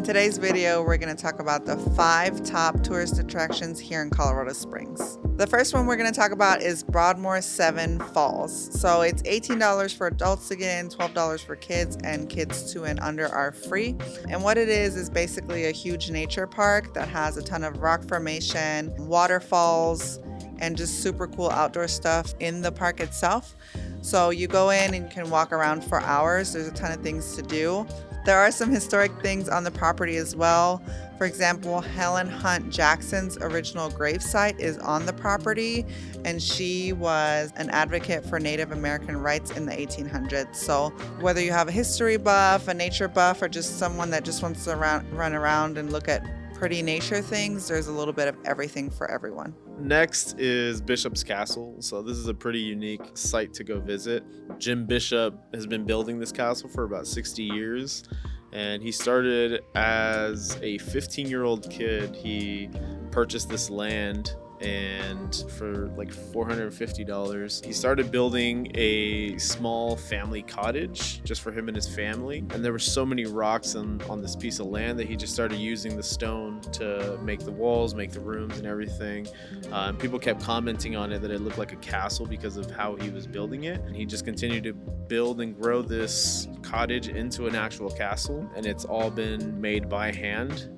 today's video, we're going to talk about the 5 top tourist attractions here in Colorado Springs. The first one we're going to talk about is Broadmoor 7 Falls. So it's $18 for adults to get in, $12 for kids, and kids 2 and under are free. And what it is basically a huge nature park that has a ton of rock formation, waterfalls, and just super cool outdoor stuff in the park itself. So you go in and you can walk around for hours. There's a ton of things to do. There are some historic things on the property as well. For example, Helen Hunt Jackson's original gravesite is on the property, and she was an advocate for Native American rights in the 1800s. So whether you have a history buff, a nature buff, or just someone that just wants to run around and look at pretty nature things, there's a little bit of everything for everyone. Next is Bishop's Castle. So this is a pretty unique site to go visit. Jim Bishop has been building this castle for about 60 years. And he started as a 15-year-old kid. He purchased this land, and for like $450, he started building a small family cottage just for him and his family. And there were so many rocks on this piece of land that he just started using the stone to make the walls, make the rooms and everything. And people kept commenting on it that it looked like a castle because of how he was building it. And he just continued to build and grow this cottage into an actual castle, and it's all been made by hand.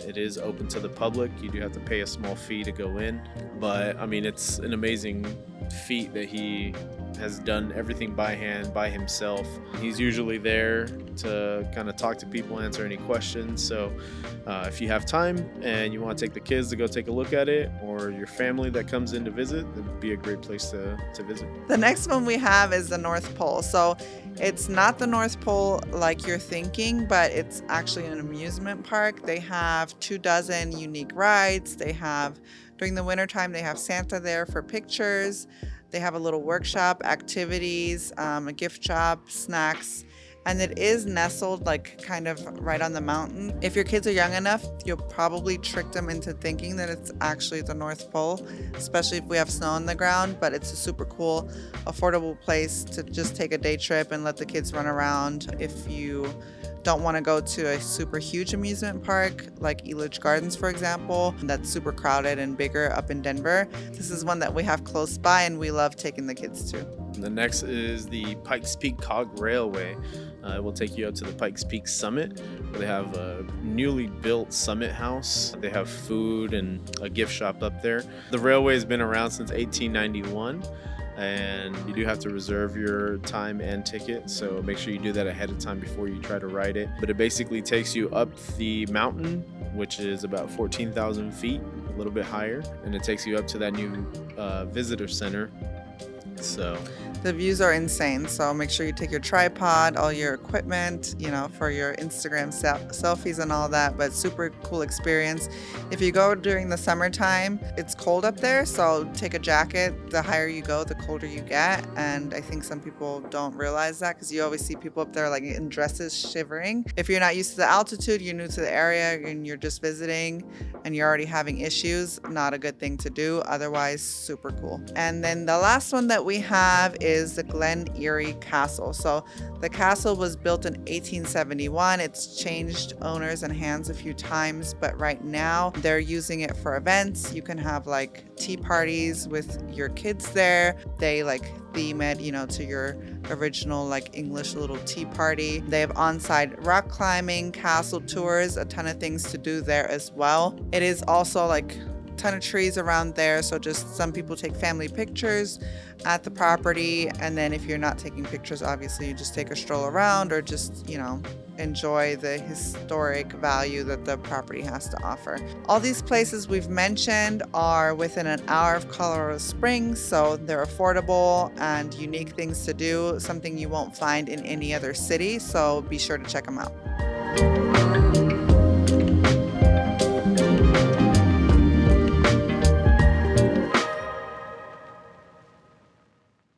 It is open to the public. You do have to pay a small fee to go in, but I mean, it's an amazing feat that he has done everything by hand, by himself. He's usually there to kind of talk to people, answer any questions. So if you have time and you want to take the kids to go take a look at it, or your family that comes in to visit, it would be a great place to visit. The next one we have is the North Pole. So it's not the North Pole like you're thinking, but it's actually an amusement park. They have 24 unique rides. During the wintertime, they have Santa there for pictures. They have a little workshop, activities, a gift shop, snacks, and it is nestled like kind of right on the mountain. If your kids are young enough, you'll probably trick them into thinking that it's actually the North Pole, especially if we have snow on the ground, but it's a super cool, affordable place to just take a day trip and let the kids run around. If you don't want to go to a super huge amusement park like Elitch Gardens, for example, that's super crowded and bigger up in Denver, this is one that we have close by and we love taking the kids to. The next is the Pikes Peak Cog Railway. It will take you up to the Pikes Peak Summit, where they have a newly built summit house. They have food and a gift shop up there. The railway has been around since 1891. And you do have to reserve your time and ticket, so make sure you do that ahead of time before you try to ride it. But it basically takes you up the mountain, which is about 14,000 feet, a little bit higher, and it takes you up to that new visitor center. So the views are insane, so make sure you take your tripod, all your equipment, for your Instagram selfies and all that, but super cool experience. If you go during the summertime, it's cold up there, so take a jacket. The higher you go, the colder you get, and I think some people don't realize that because you always see people up there like in dresses shivering. If you're not used to the altitude, you're new to the area, and you're just visiting, and you're already having issues, not a good thing to do. Otherwise, super cool. And then the last one that we have is the Glen Eyrie Castle. So the castle was built in 1871. It's changed owners and hands a few times, but right now they're using it for events. You can have like tea parties with your kids there. They theme it, to your original English little tea party. They have on-site rock climbing, castle tours, a ton of things to do there as well. It is also ton of trees around there, so just some people take family pictures at the property, and then if you're not taking pictures, obviously you just take a stroll around or just enjoy the historic value that the property has to offer. All these places we've mentioned are within an hour of Colorado Springs, so they're affordable and unique things to do, something you won't find in any other city, so be sure to check them out.